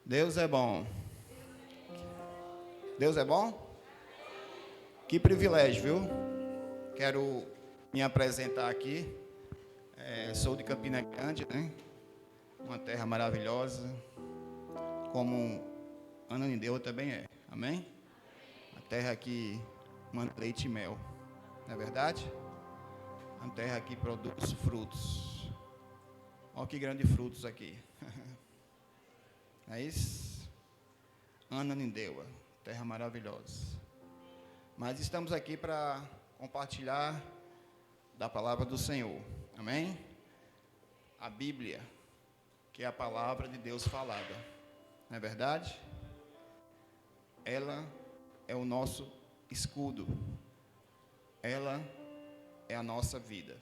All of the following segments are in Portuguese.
Deus é bom. Deus é bom? Que privilégio, viu? Quero me apresentar aqui. Sou de Campina Grande, né? Uma terra maravilhosa, como Ananindeua também é. Amém? A terra que manda leite e mel. Não é verdade? Uma terra que produz frutos. Olha que grandes frutos aqui. É isso? Ananindeua, terra maravilhosa. Mas estamos aqui para compartilhar da palavra do Senhor. Amém? A Bíblia, que é a palavra de Deus falada. Não é verdade? Ela é o nosso escudo. Ela é a nossa vida.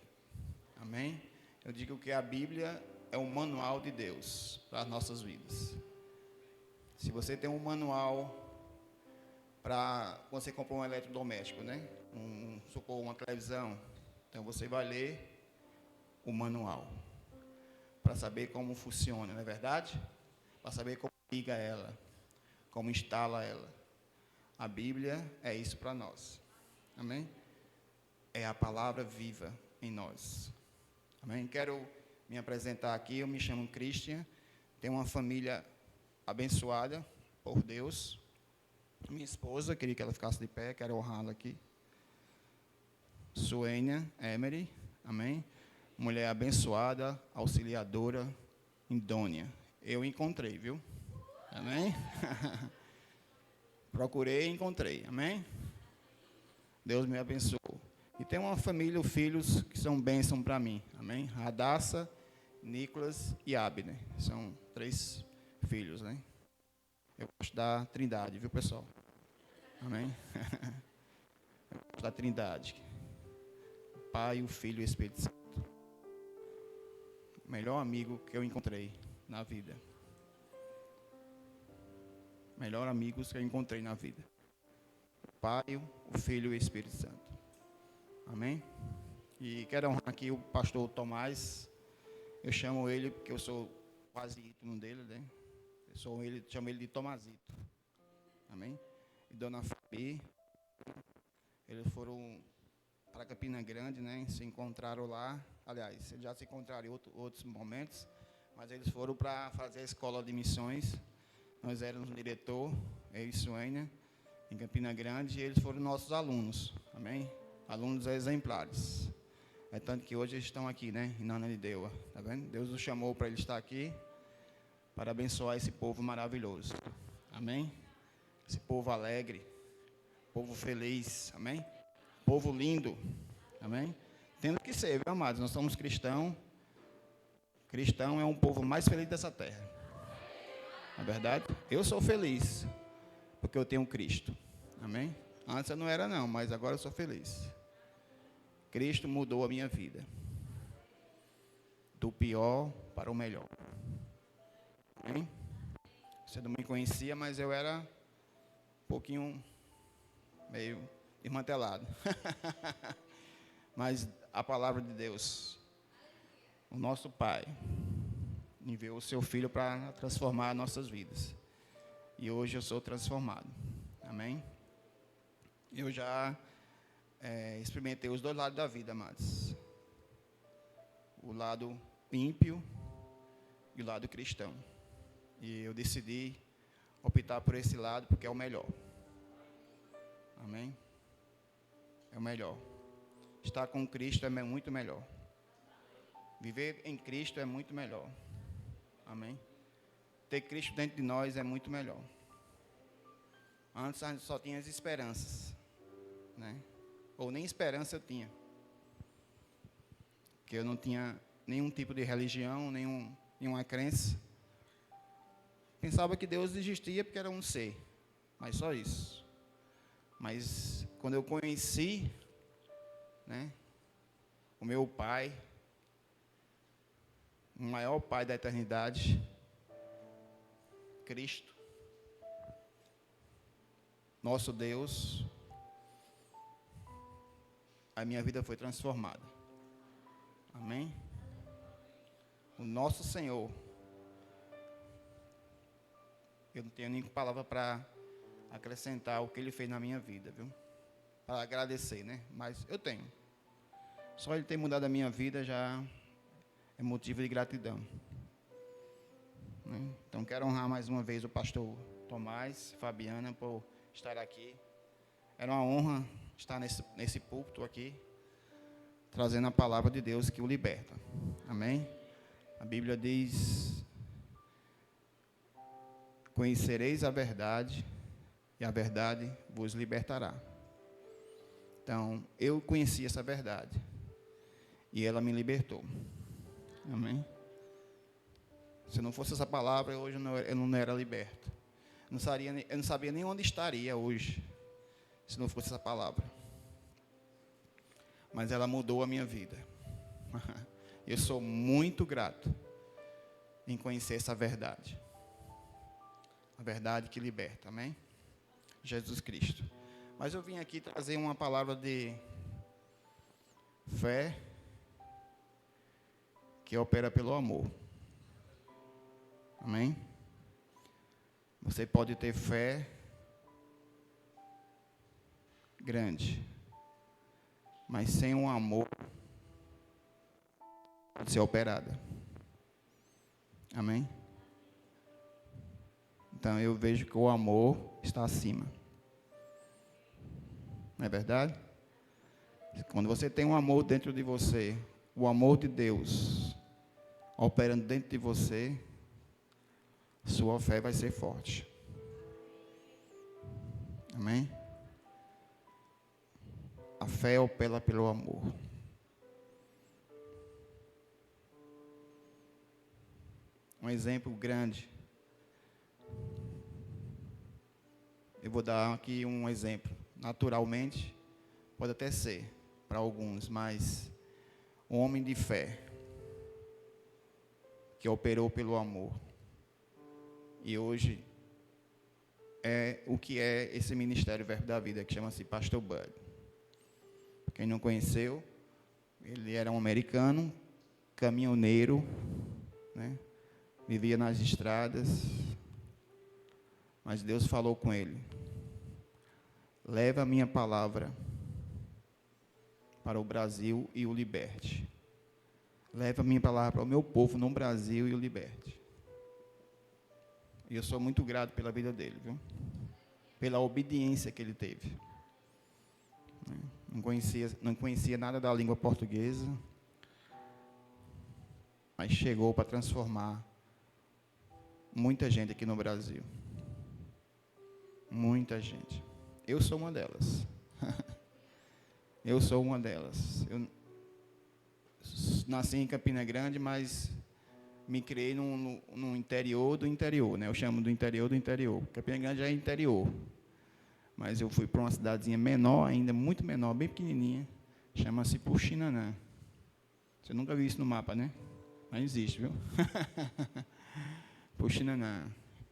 Amém? Eu digo que a Bíblia é o manual de Deus para as nossas vidas. Se você tem um manual para quando você compra um eletrodoméstico, né? Supor uma televisão, então você vai ler o manual para saber como funciona, não é verdade? Para saber como liga ela, como instala ela. A Bíblia é isso para nós. Amém? É a palavra viva em nós. Amém? Quero me apresentar aqui. Eu me chamo Christian. Tenho uma família abençoada por Deus. Minha esposa, queria que ela ficasse de pé, quero honrá-la aqui. Suênia Emery, amém? Mulher abençoada, auxiliadora, idônea. Eu encontrei, viu? Amém? Procurei e encontrei, amém? Deus me abençoou. E tem uma família, filhos que são bênção para mim, amém? Radassa, Nicolas e Abner. São 3 filhos, né? Eu gosto da Trindade, viu, pessoal? Amém? Eu gosto da Trindade. O Pai, o Filho e o Espírito Santo. O melhor amigo que eu encontrei na vida. Melhor amigos que eu encontrei na vida. O Pai, o Filho e o Espírito Santo. Amém? E quero honrar aqui o pastor Tomás. Eu chamo ele, porque eu sou quase íntimo dele, né? Chamo ele de Tomazito. Amém? E Dona Fabi, eles foram para Campina Grande, né? Se encontraram lá. Aliás, eles já se encontraram em outros momentos, mas eles foram para fazer a escola de missões. Nós éramos um diretor, eu e Suênia, em Campina Grande, e eles foram nossos alunos. Amém? Alunos exemplares. É tanto que hoje eles estão aqui, né? Em Ananindeua. Tá vendo? Deus nos chamou para ele estar aqui, para abençoar esse povo maravilhoso. Amém? Esse povo alegre, povo feliz, amém? Povo lindo, amém? Tendo que ser, viu, amados? Nós somos cristãos. Cristão é um povo mais feliz dessa terra. Não é verdade? Eu sou feliz, porque eu tenho Cristo, amém? Antes eu não era não, mas agora eu sou feliz. Cristo mudou a minha vida. Do pior para o melhor. Amém? Você não me conhecia, mas eu era um pouquinho meio desmantelado. Mas a palavra de Deus, o nosso Pai, enviou o seu Filho para transformar nossas vidas. E hoje eu sou transformado. Amém? Eu já experimentei os 2 lados da vida, amados. O lado ímpio e o lado cristão. E eu decidi optar por esse lado porque é o melhor. Amém? É o melhor. Estar com Cristo é muito melhor. Viver em Cristo é muito melhor. Amém? Ter Cristo dentro de nós é muito melhor. Antes a gente só tinha as esperanças, né? Ou nem esperança eu tinha. Porque eu não tinha nenhum tipo de religião, nenhuma crença. Pensava que Deus existia porque era um ser. Mas só isso. Mas quando eu conheci, né, o meu Pai, o maior Pai da eternidade, Cristo, nosso Deus, a minha vida foi transformada. Amém? O nosso Senhor Eu não tenho nenhuma palavra para acrescentar o que Ele fez na minha vida, viu? Para agradecer, né? Mas eu tenho. Só Ele ter mudado a minha vida já é motivo de gratidão. Né? Então, quero honrar mais uma vez o pastor Tomás, Fabiana, por estar aqui. Era uma honra estar nesse púlpito aqui, trazendo a palavra de Deus que o liberta. Amém? A Bíblia diz: conhecereis a verdade, e a verdade vos libertará. Então, eu conheci essa verdade, e ela me libertou. Amém? Se não fosse essa palavra, hoje eu não era liberto. Eu não sabia nem onde estaria hoje, se não fosse essa palavra. Mas ela mudou a minha vida. Eu sou muito grato em conhecer essa verdade. A verdade que liberta, amém? Jesus Cristo. Mas eu vim aqui trazer uma palavra de fé que opera pelo amor. Amém? Você pode ter fé grande, mas sem um amor pode ser operada. Amém? Então eu vejo que o amor está acima. Não é verdade? Quando você tem um amor dentro de você, o amor de Deus operando dentro de você, sua fé vai ser forte. Amém? A fé opera pelo amor. Um exemplo grande. Eu vou dar aqui um exemplo. Naturalmente, pode até ser para alguns, mas um homem de fé que operou pelo amor. E hoje é o que é esse ministério Verbo da Vida, que chama-se Pastor Bud. Quem não conheceu, ele era um americano, caminhoneiro, né? Vivia nas estradas, mas Deus falou com ele: leva a minha palavra para o Brasil e o liberte. Leva a minha palavra para o meu povo no Brasil e o liberte. E eu sou muito grato pela vida dele, viu? Pela obediência que ele teve. Não conhecia nada da língua portuguesa, mas chegou para transformar muita gente aqui no Brasil. Muita gente. Eu sou uma delas. Eu sou uma delas. Eu nasci em Campina Grande, mas me criei no interior do interior, né? Eu chamo do interior do interior. Campina Grande já é interior. Mas eu fui para uma cidadezinha menor ainda, muito menor, bem pequenininha. Chama-se Puxinanã. Você nunca viu isso no mapa, né? Mas existe, viu? Puxinanã.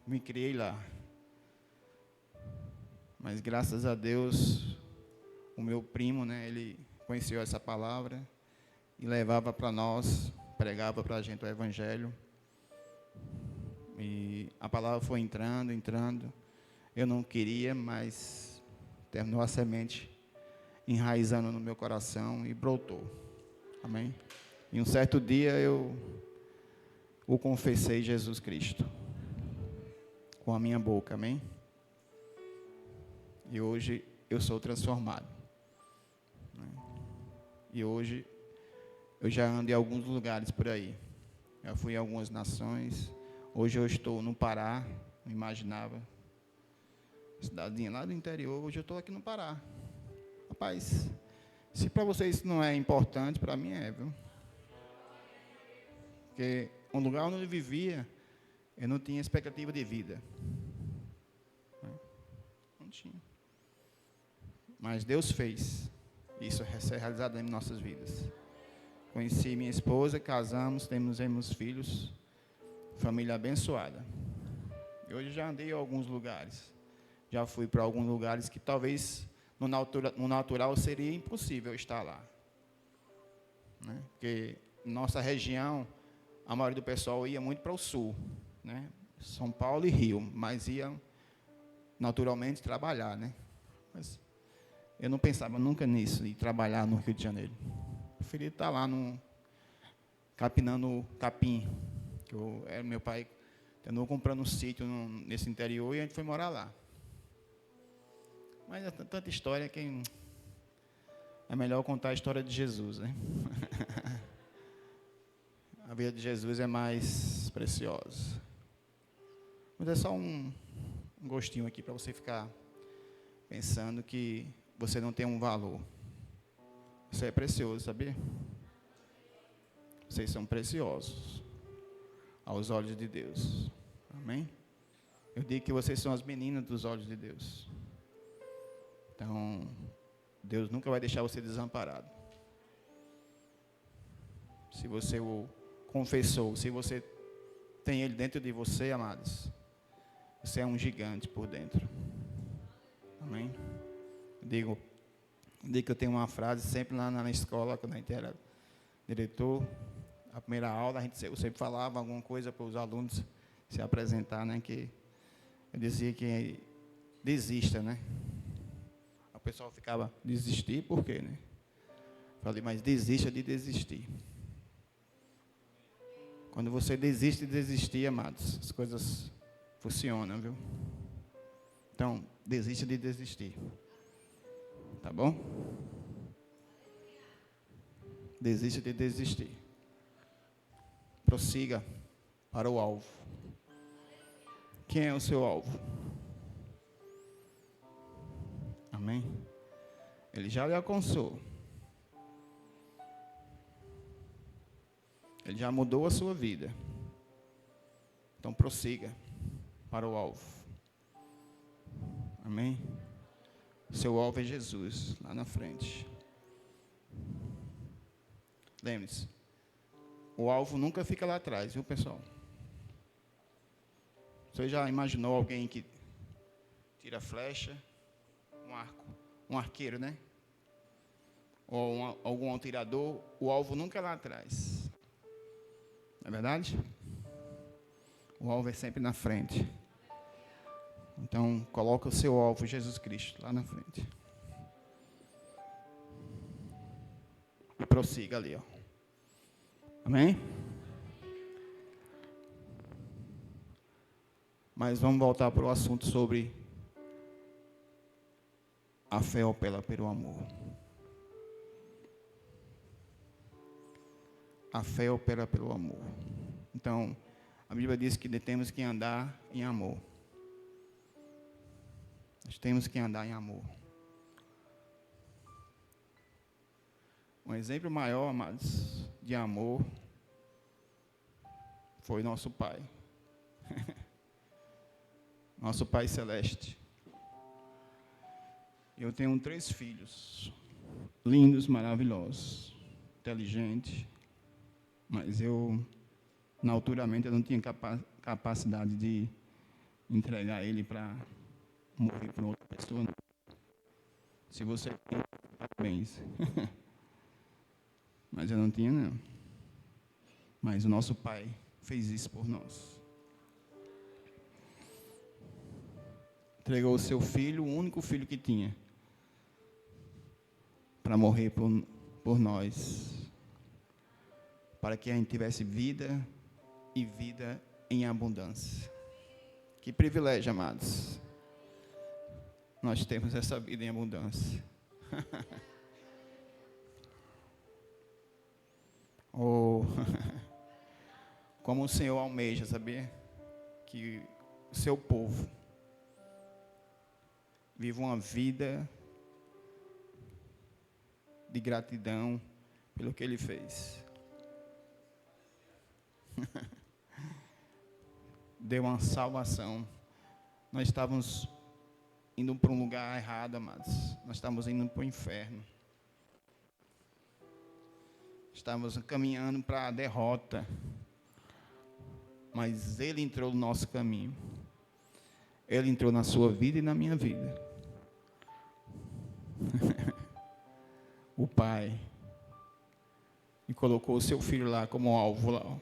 Me criei lá. Mas graças a Deus, o meu primo, né, ele conheceu essa palavra e levava para nós, pregava para a gente o Evangelho. E a palavra foi entrando. Eu não queria, mas terminou a semente enraizando no meu coração e brotou. Amém? E um certo dia eu o confessei Jesus Cristo com a minha boca, amém? E hoje eu sou transformado. E hoje eu já ando em alguns lugares por aí. Já fui em algumas nações. Hoje eu estou no Pará, não imaginava. Cidadinha lá do interior, hoje eu estou aqui no Pará. Rapaz, se para vocês isso não é importante, para mim é, viu? Porque um lugar onde eu vivia, eu não tinha expectativa de vida. Não tinha. Mas Deus fez isso ser realizado em nossas vidas. Conheci minha esposa, casamos, temos filhos, família abençoada. E hoje já andei em alguns lugares. Já fui para alguns lugares que talvez no natural seria impossível estar lá. Né? Porque nossa região, a maioria do pessoal ia muito para o sul. Né? São Paulo e Rio, mas ia naturalmente trabalhar, né? Mas eu não pensava nunca nisso, de trabalhar no Rio de Janeiro. Preferia estar lá capinando capim, que meu pai andou comprando um sítio nesse interior e a gente foi morar lá. Mas é tanta história que é melhor contar a história de Jesus, né? A vida de Jesus é mais preciosa. Mas é só um gostinho aqui para você ficar pensando que você não tem um valor. Você é precioso, sabia? Vocês são preciosos aos olhos de Deus. Amém? Eu digo que vocês são as meninas dos olhos de Deus. Então, Deus nunca vai deixar você desamparado. Se você o confessou, se você tem Ele dentro de você, amados, você é um gigante por dentro. Amém? Digo que eu tenho uma frase sempre lá na escola, quando a gente era diretor, a primeira aula, eu sempre falava alguma coisa para os alunos se apresentar, né? Que eu dizia que desista, né? O pessoal ficava, desistir, por quê, né? Falei, mas desista de desistir. Quando você desiste de desistir, amados, as coisas funcionam, viu? Então, desista de desistir. Tá bom? Desista de desistir. Prossiga para o alvo. Quem é o seu alvo? Amém? Ele já lhe alcançou. Ele já mudou a sua vida. Então prossiga para o alvo. Amém? Seu alvo é Jesus, lá na frente. Lembre-se, o alvo nunca fica lá atrás, viu, pessoal? Você já imaginou alguém que tira flecha, um arqueiro, né? Ou algum atirador, o alvo nunca é lá atrás. Não é verdade? O alvo é sempre na frente. Então, coloca o seu alvo, Jesus Cristo, lá na frente. E prossiga ali, ó. Amém? Mas vamos voltar para o assunto sobre a fé opera pelo amor. A fé opera pelo amor. Então, a Bíblia diz que temos que andar em amor. Nós temos que andar em amor. Um exemplo maior, amados, de amor foi nosso Pai. Nosso Pai Celeste. Eu tenho 3 filhos, lindos, maravilhosos, inteligentes, mas naturalmente, eu não tinha capacidade de entregar ele para morrer por outra pessoa. Se você tem, parabéns. Mas eu não tinha, não. Mas o nosso Pai fez isso por nós. Entregou o seu filho, o único filho que tinha, para morrer por nós. Para que a gente tivesse vida e vida em abundância. Que privilégio, amados. Nós temos essa vida em abundância. Como o Senhor almeja, sabia? Que o seu povo viva uma vida de gratidão pelo que Ele fez. Deu uma salvação. Nós estávamos indo para um lugar errado, amados. Nós estávamos indo para o inferno. Estávamos caminhando para a derrota. Mas Ele entrou no nosso caminho. Ele entrou na sua vida e na minha vida. O Pai. E colocou o seu filho lá como alvo lá.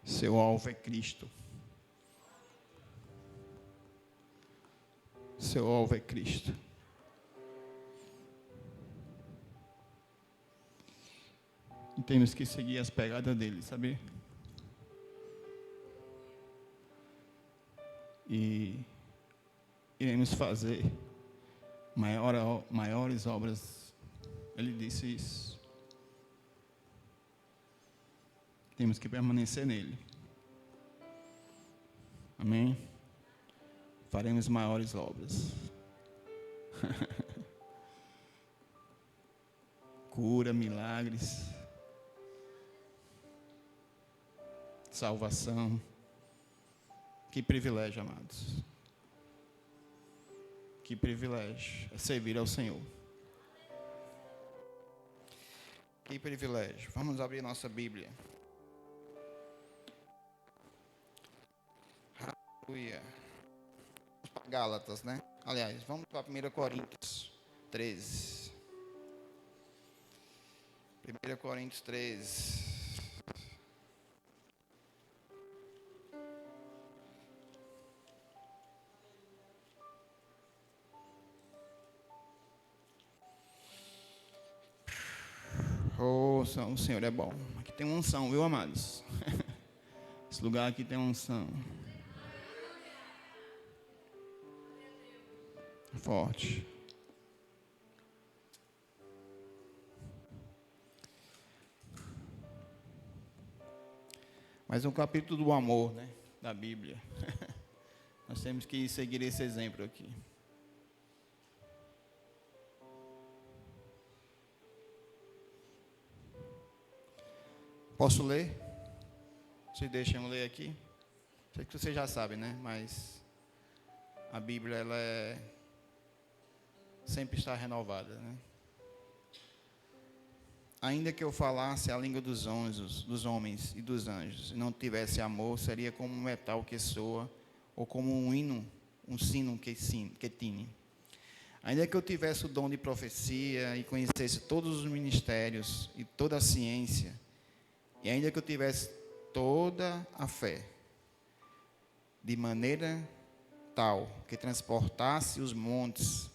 Seu alvo é Cristo. Seu alvo é Cristo. E temos que seguir as pegadas dele, sabe? E iremos fazer maiores obras. Ele disse isso. Temos que permanecer nele. Amém? Faremos maiores obras. Cura, milagres, salvação. Que privilégio, amados. Que privilégio é servir ao Senhor. Que privilégio. Vamos abrir nossa Bíblia. Aleluia. Vamos para Gálatas, né? Aliás, vamos para 1 Coríntios 13. 1 Coríntios 13. Oh, o Senhor é bom. Aqui tem uma unção, viu, amados? Esse lugar aqui tem uma unção. Forte. Mas um capítulo do amor, né? Da Bíblia. Nós temos que seguir esse exemplo aqui. Posso ler? Vocês deixam eu ler aqui? Sei que vocês já sabem, né? Mas a Bíblia, ela sempre está renovada, né? Ainda que eu falasse a língua dos homens e dos anjos, e não tivesse amor, seria como um metal que soa, ou como um sino que tine. Ainda que eu tivesse o dom de profecia e conhecesse todos os ministérios e toda a ciência, e ainda que eu tivesse toda a fé, de maneira tal que transportasse os montes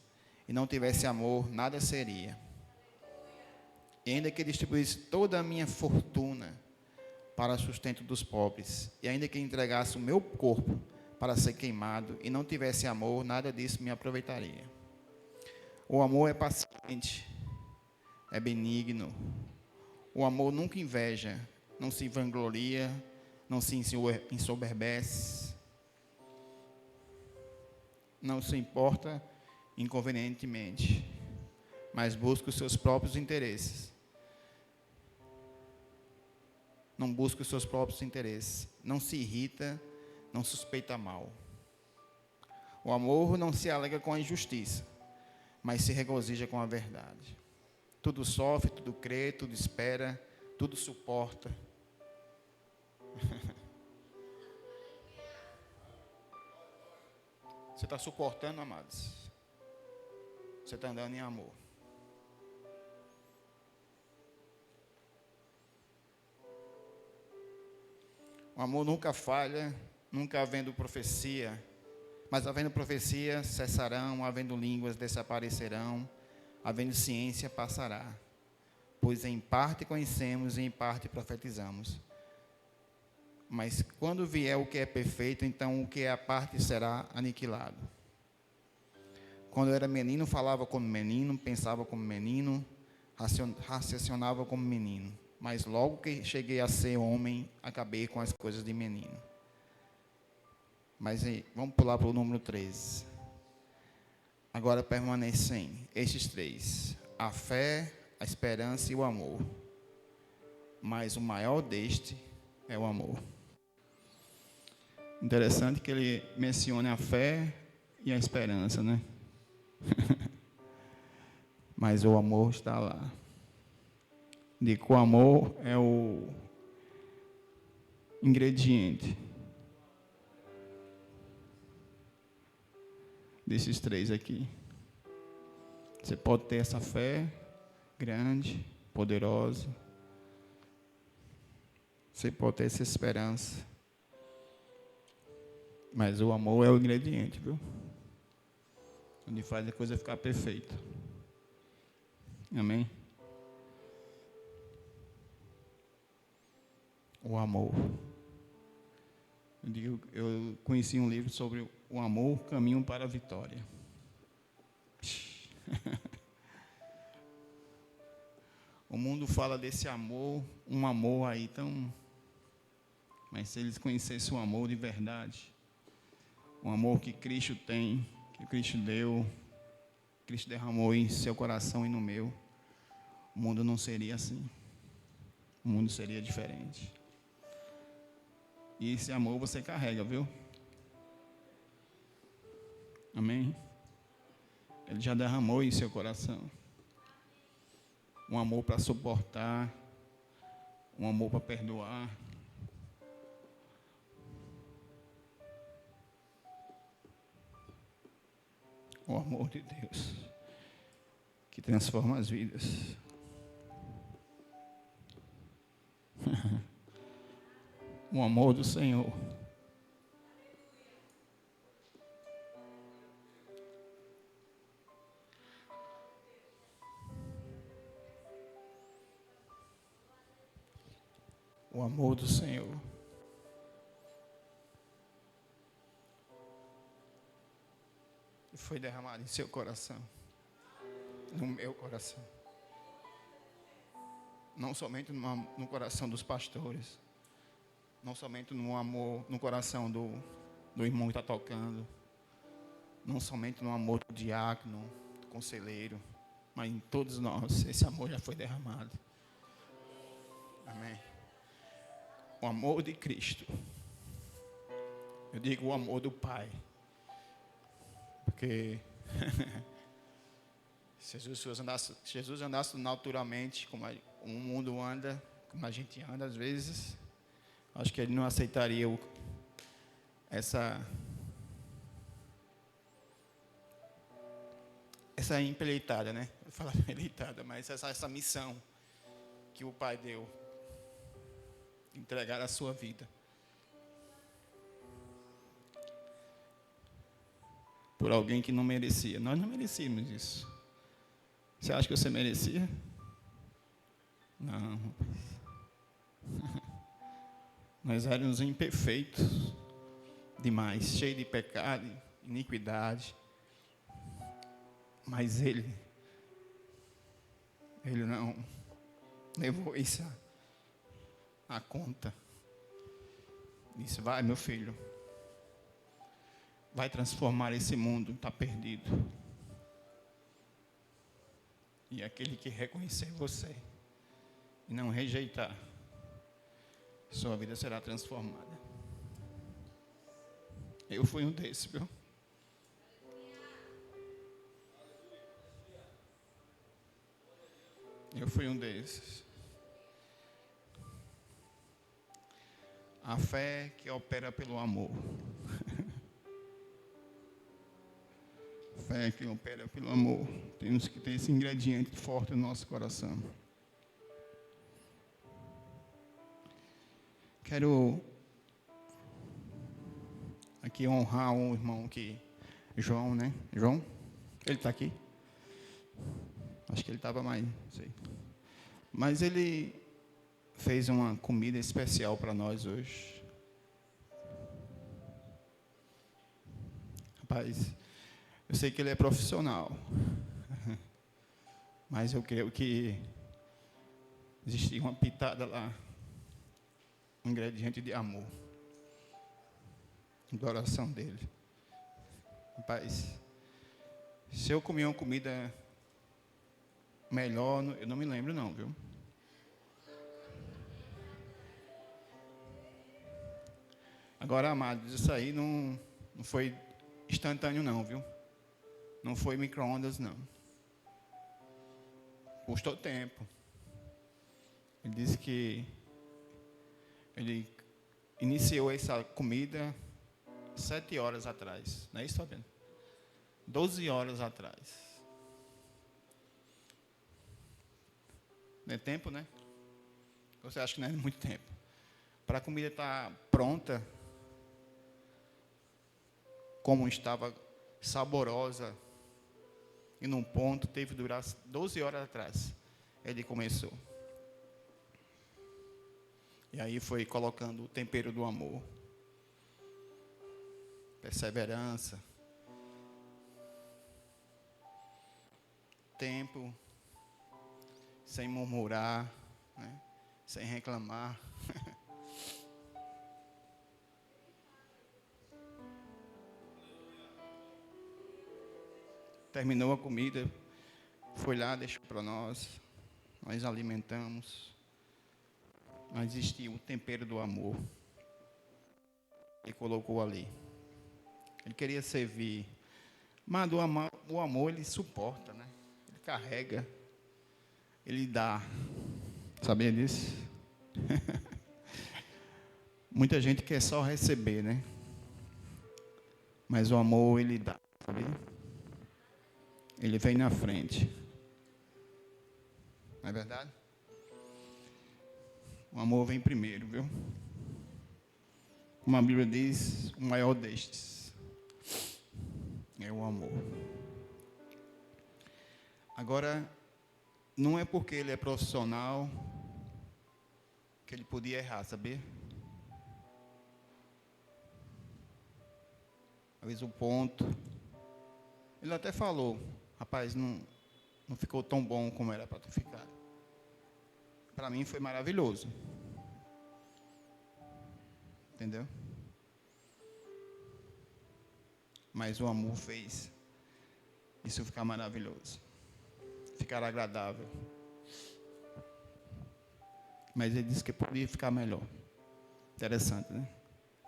e não tivesse amor, nada seria. E ainda que distribuísse toda a minha fortuna para o sustento dos pobres, e ainda que entregasse o meu corpo para ser queimado e não tivesse amor, nada disso me aproveitaria. O amor é paciente, é benigno. O amor nunca inveja, não se vangloria, não se ensoberbece, não se importa inconvenientemente, mas busca os seus próprios interesses. Não busca os seus próprios interesses, não se irrita, não suspeita mal. O amor não se alegra com a injustiça, mas se regozija com a verdade. Tudo sofre, tudo crê, tudo espera, tudo suporta. Você está suportando, amados? Você está andando em amor. O amor nunca falha, nunca havendo profecia, mas havendo profecia cessarão, havendo línguas desaparecerão, havendo ciência passará. Pois em parte conhecemos e em parte profetizamos. Mas quando vier o que é perfeito, então o que é a parte será aniquilado. Quando eu era menino, falava como menino, pensava como menino, raciocinava como menino. Mas logo que cheguei a ser homem, acabei com as coisas de menino. Mas vamos pular para o número 13. Agora permanecem estes três: a fé, a esperança e o amor. Mas o maior deste é o amor. Interessante que ele mencione a fé e a esperança, né? Mas o amor está lá. De que o amor é o ingrediente desses três aqui. Você pode ter essa fé grande, poderosa. Você pode ter essa esperança. Mas o amor é o ingrediente, viu? Onde faz a coisa ficar perfeita. Amém? O amor. Eu conheci um livro sobre o amor, caminho para a vitória. O mundo fala desse amor, um amor aí tão... Mas se eles conhecessem o amor de verdade, o amor que Cristo tem, que Cristo deu, Cristo derramou em seu coração e no meu, o mundo não seria assim. O mundo seria diferente. E esse amor você carrega, viu? Amém? Ele já derramou em seu coração. Um amor para suportar, um amor para perdoar. O amor de Deus, que transforma as vidas. O amor do Senhor. O amor do Senhor. Foi derramado em seu coração. No meu coração. Não somente no coração dos pastores. Não somente no amor, no coração do irmão que está tocando. Não somente no amor do diácono, do conselheiro. Mas em todos nós, esse amor já foi derramado. Amém. O amor de Cristo. Eu digo o amor do Pai. Porque se Jesus andasse naturalmente, como o mundo anda, como a gente anda às vezes, acho que ele não aceitaria essa empreitada, né? Eu falo empreitada, mas essa missão que o Pai deu, entregar a sua vida por alguém que não merecia. Nós não merecíamos isso. Você acha que você merecia? Não. Nós éramos imperfeitos demais, cheios de pecado, iniquidade. Mas Ele não levou isso à conta. Disse: vai, meu filho, vai transformar esse mundo, está perdido. E aquele que reconhecer você e não rejeitar, sua vida será transformada. Eu fui um desses, viu? Eu fui um desses. A fé que opera pelo amor. Fé que opera pelo amor. Temos que ter esse ingrediente forte no nosso coração. Quero aqui honrar um irmão que... João, né? João? Ele está aqui? Acho que ele estava mais... Não sei. Mas ele fez uma comida especial para nós hoje. Rapaz, eu sei que ele é profissional. Mas eu creio que existia uma pitada lá. Um ingrediente de amor. Do coração dele. Rapaz, se eu comer uma comida melhor, eu não me lembro não, viu? Agora, amados, isso aí não foi instantâneo não, viu? Não foi micro-ondas, não. Custou tempo. Ele disse que ele iniciou essa comida 7 horas atrás. Não é isso, Fabiano? 12 horas atrás. Não é tempo, né? Você acha que não é muito tempo? Para a comida estar pronta, como estava saborosa. E num ponto teve que durar 12 horas atrás. Ele começou. E aí foi colocando o tempero do amor. Perseverança. Tempo. Sem murmurar, né? Sem reclamar. Terminou a comida, foi lá, deixou para nós alimentamos, mas existiu o tempero do amor. Ele colocou ali. Ele queria servir, mas o amor ele suporta, né? Ele carrega, ele dá. Sabia disso? Muita gente quer só receber, né? Mas o amor ele dá, sabia? Ele vem na frente. Não é verdade? O amor vem primeiro, viu? Como a Bíblia diz, o maior destes é o amor. Agora, não é porque ele é profissional que ele podia errar, sabia? Talvez o ponto. Ele até falou, rapaz, não ficou tão bom como era para tu ficar. Para mim foi maravilhoso. Entendeu? Mas o amor fez isso ficar maravilhoso. Ficar agradável. Mas ele disse que podia ficar melhor. Interessante, né?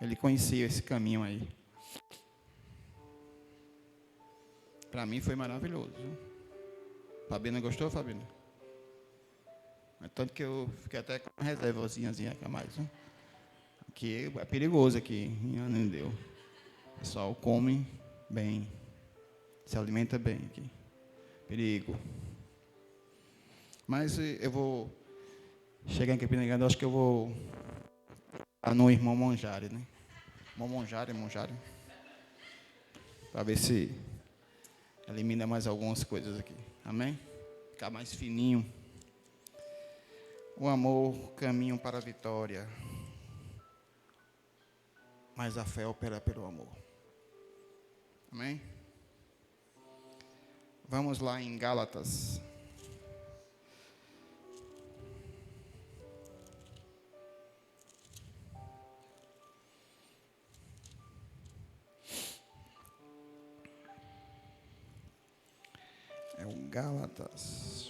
Ele conhecia esse caminho aí. Para mim foi maravilhoso. Fabiana gostou, Fabiana? Tanto que eu fiquei até com uma reservazinha a mais. Né? Que é perigoso aqui em Anandeu. O pessoal come bem. Se alimenta bem aqui. Perigo. Mas eu vou chegar em Campina Grande, acho que eu vou no irmão Monjari, né? Irmão Monjari. Para ver se elimina mais algumas coisas aqui. Amém? Ficar mais fininho. O amor, caminho para a vitória. Mas a fé opera pelo amor. Amém? Vamos lá em Gálatas. É o Gálatas.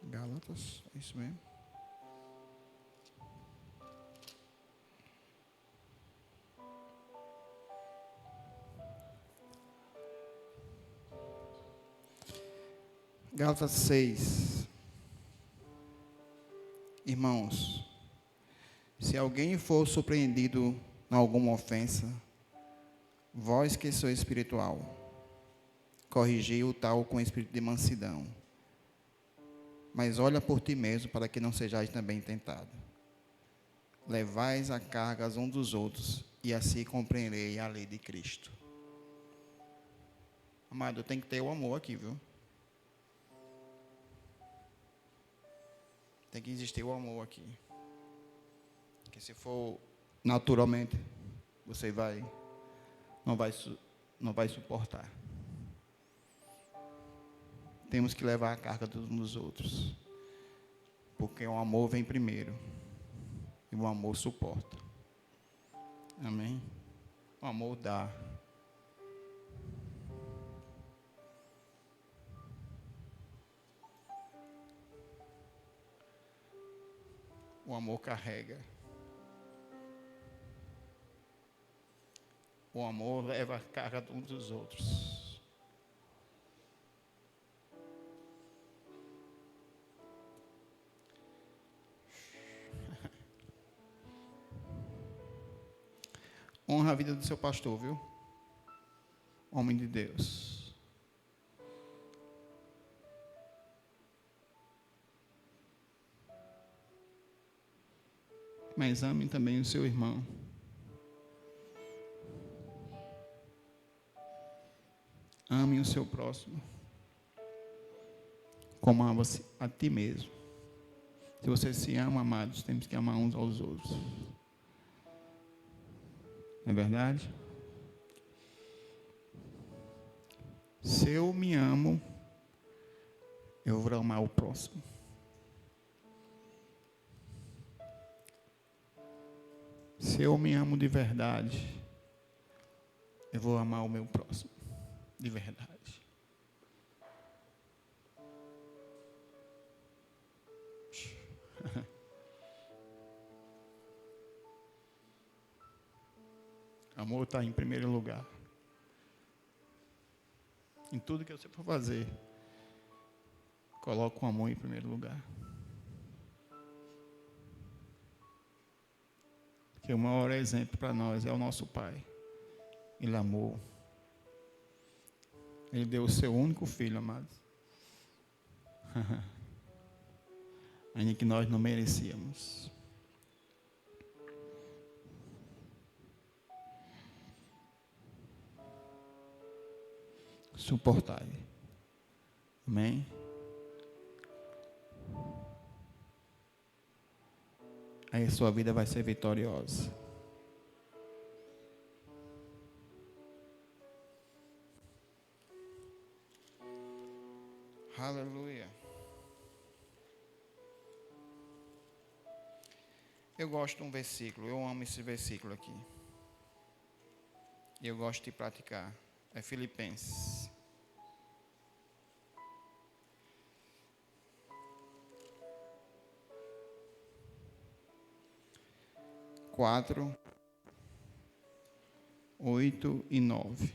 Gálatas, é isso mesmo. Gálatas 6. Irmãos, se alguém for surpreendido em alguma ofensa, vós que sois espiritual, corrigi o tal com espírito de mansidão. Mas olha por ti mesmo, para que não sejais também tentado. Levais a cargas uns dos outros, e assim compreenderei a lei de Cristo. Amado, tem que ter o amor aqui, viu? Tem que existir o amor aqui. Porque se for naturalmente, você não vai suportar. Temos que levar a carga uns dos outros. Porque o amor vem primeiro. E o amor suporta. Amém? O amor dá. O amor carrega. O amor leva a carga uns dos outros. Honra a vida do seu pastor, viu? Homem de Deus. Mas ame também o seu irmão. Ame o seu próximo como ama-se a ti mesmo. Se você se ama, amados, temos que amar uns aos outros. Não é verdade? Se eu me amo, eu vou amar o próximo. Se eu me amo de verdade, eu vou amar o meu próximo de verdade. Amor está em primeiro lugar. Em tudo que você for fazer, coloque o amor em primeiro lugar. Porque o maior exemplo para nós é o nosso Pai. Ele amou. Ele deu o seu único filho, amados. Ainda que nós não merecíamos. Suportai. Amém? Aí a sua vida vai ser vitoriosa. Aleluia. Eu gosto de um versículo, eu amo esse versículo aqui. E eu gosto de praticar. É Filipenses. Quatro, 8 e 9.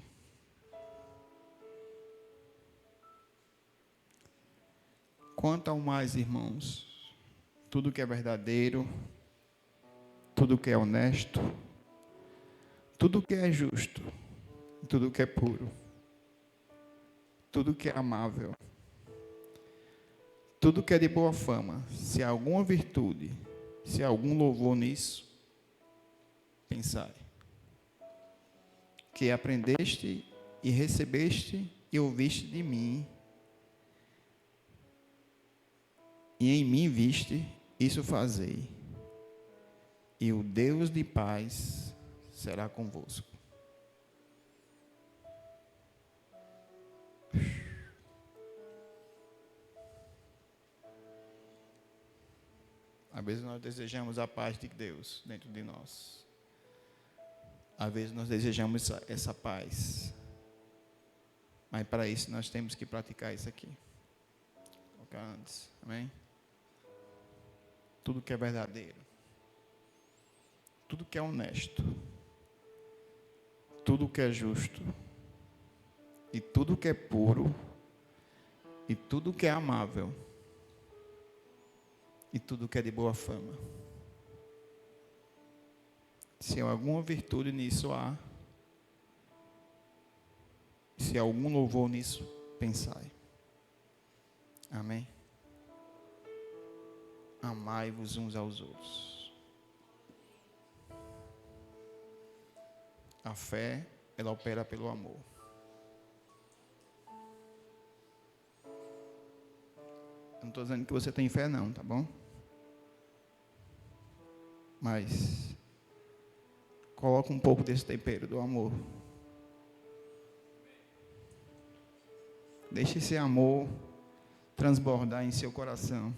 Quanto ao mais, irmãos, tudo que é verdadeiro, tudo que é honesto, tudo que é justo, tudo que é puro, tudo que é amável, tudo que é de boa fama, se há alguma virtude, se há algum louvor nisso, pensai. Que aprendeste e recebeste e ouviste de mim, e em mim viste, isso fazei, e o Deus de paz será convosco. Às vezes nós desejamos a paz de Deus dentro de nós. Às vezes nós desejamos essa paz. Mas para isso nós temos que praticar isso aqui. Colocar antes. Amém? Tudo que é verdadeiro. Tudo que é honesto. Tudo que é justo. E tudo que é puro. E tudo que é amável. E tudo que é de boa fama. Se alguma virtude nisso há, se há algum louvor nisso, pensai. Amém? Amai-vos uns aos outros. A fé, ela opera pelo amor. Eu não estou dizendo que você tem fé não, tá bom? Mas coloca um pouco desse tempero do amor. Deixe esse amor transbordar em seu coração.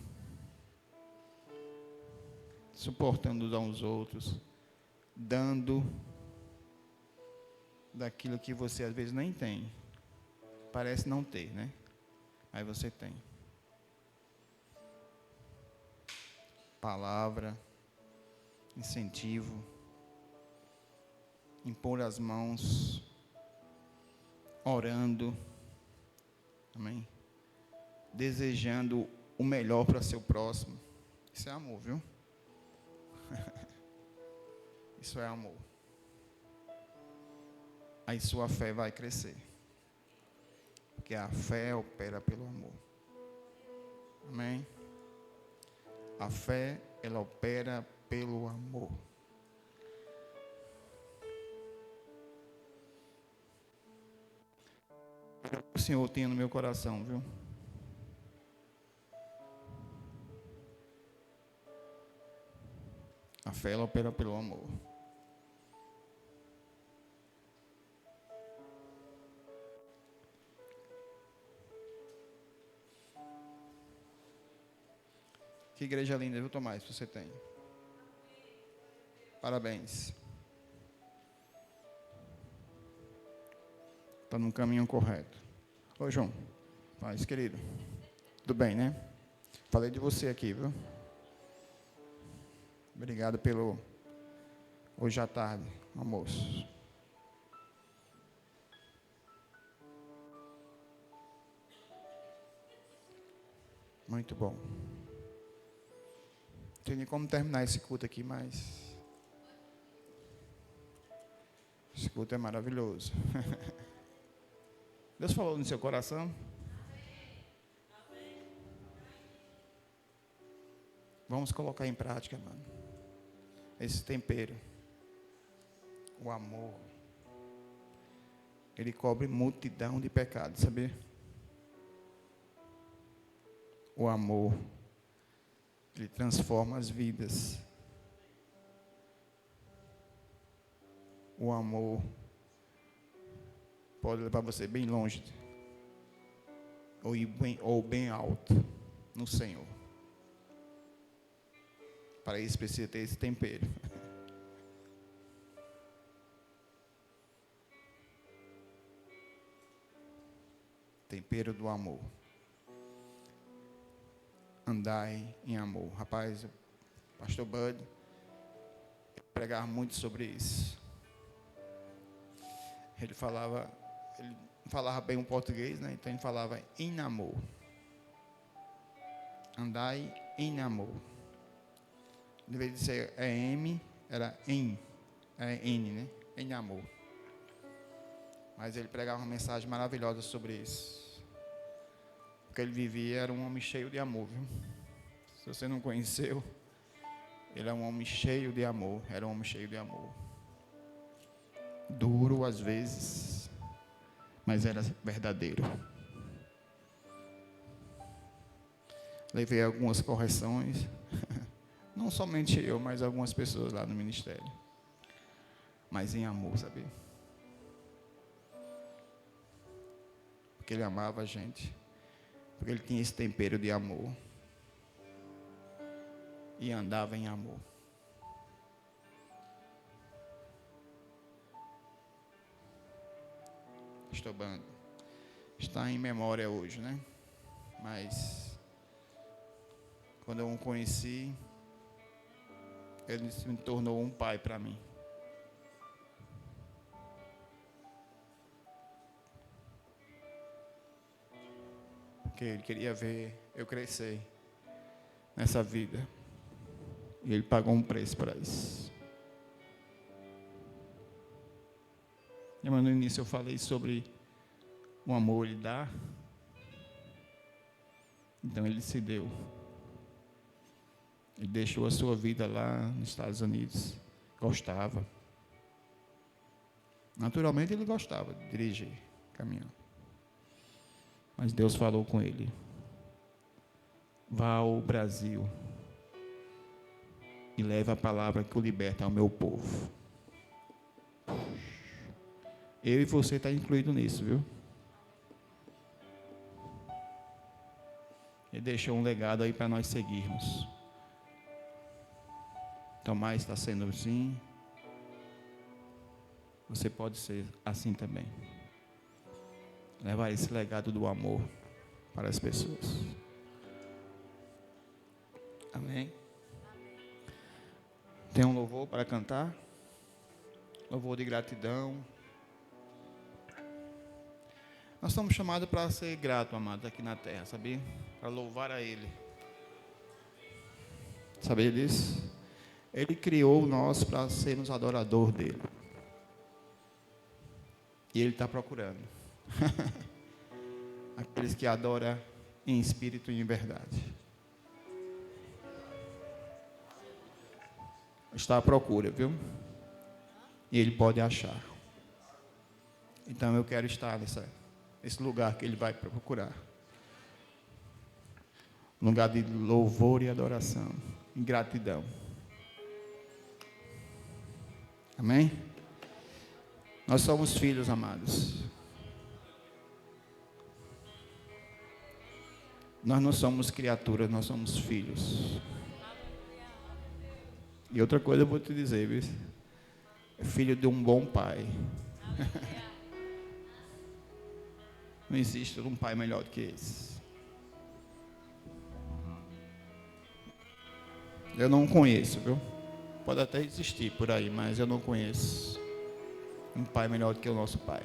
Suportando uns aos outros. Dando daquilo que você às vezes nem tem. Parece não ter, né? Aí você tem. Palavra, incentivo, impor as mãos, orando, amém? Desejando o melhor para seu próximo. Isso é amor, viu? Isso é amor. Aí sua fé vai crescer. Porque a fé opera pelo amor. Amém? A fé, ela opera pelo amor. O Senhor tem no meu coração, viu? A fé, ela opera pelo amor. Que igreja linda, viu, Tomás, você tem. Parabéns. Está no caminho correto. Ô, João. Paz, querido. Tudo bem, né? Falei de você aqui, viu? Obrigado pelo... Hoje à tarde, almoço. Muito bom. Não tem nem como terminar esse culto aqui, mas... Esse culto é maravilhoso. Deus falou no seu coração? Vamos colocar em prática, mano. Esse tempero. O amor. Ele cobre multidão de pecados, sabia? O amor. Ele transforma as vidas. O amor pode levar você bem longe ou bem alto no Senhor. Para isso precisa ter esse tempero. Tempero do amor. Andai em amor. Rapaz, o pastor Bud pregava muito sobre isso. Ele falava bem o português, né? Então ele falava em amor. Andai em amor. Em vez de ser M, era em. É N, né? Em amor. Mas ele pregava uma mensagem maravilhosa sobre isso. O que ele vivia era um homem cheio de amor, viu? Se você não conheceu, ele é um homem cheio de amor. Era um homem cheio de amor. Duro às vezes, mas era verdadeiro. Levei algumas correções, não somente eu, mas algumas pessoas lá no ministério, mas em amor, sabe? Porque ele amava a gente, porque ele tinha esse tempero de amor e andava em amor. Estobando. Está em memória hoje, né? Mas quando eu o conheci, ele se tornou um pai para mim. Porque ele queria ver eu crescer nessa vida. E ele pagou um preço para isso. E no início eu falei sobre o amor ele dá. Então ele se deu. Ele deixou a sua vida lá nos Estados Unidos. Gostava. Naturalmente ele gostava de dirigir, caminhão. Mas Deus falou com ele: vá ao Brasil e leve a palavra que o liberta ao meu povo. Eu e você está incluído nisso, viu? Ele deixou um legado aí para nós seguirmos. Tomás está sendo assim. Você pode ser assim também. Levar esse legado do amor para as pessoas. Amém? Tem um louvor para cantar? louvor de gratidão. Nós somos chamados para ser gratos, amados, aqui na terra, sabia? Para louvar a Ele. Sabia disso? Ele criou nós para sermos adorador dEle. E Ele está procurando aqueles que adoram em espírito e em verdade. Está à procura, viu? E Ele pode achar. Então eu quero estar nesse lugar que Ele vai procurar. Lugar de louvor e adoração, e gratidão. Amém? Nós somos filhos, amados. Nós não somos criaturas, nós somos filhos. E outra coisa eu vou te dizer, viu? É filho de um bom pai. Não existe um pai melhor do que esse. Eu não conheço, viu? Pode até existir por aí, mas eu não conheço um pai melhor do que o nosso pai.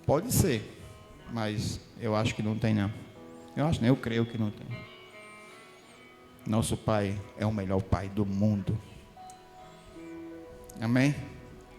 Pode ser, mas eu acho que não tem, não. Eu creio que não tem. Nosso pai é o melhor pai do mundo. Amém?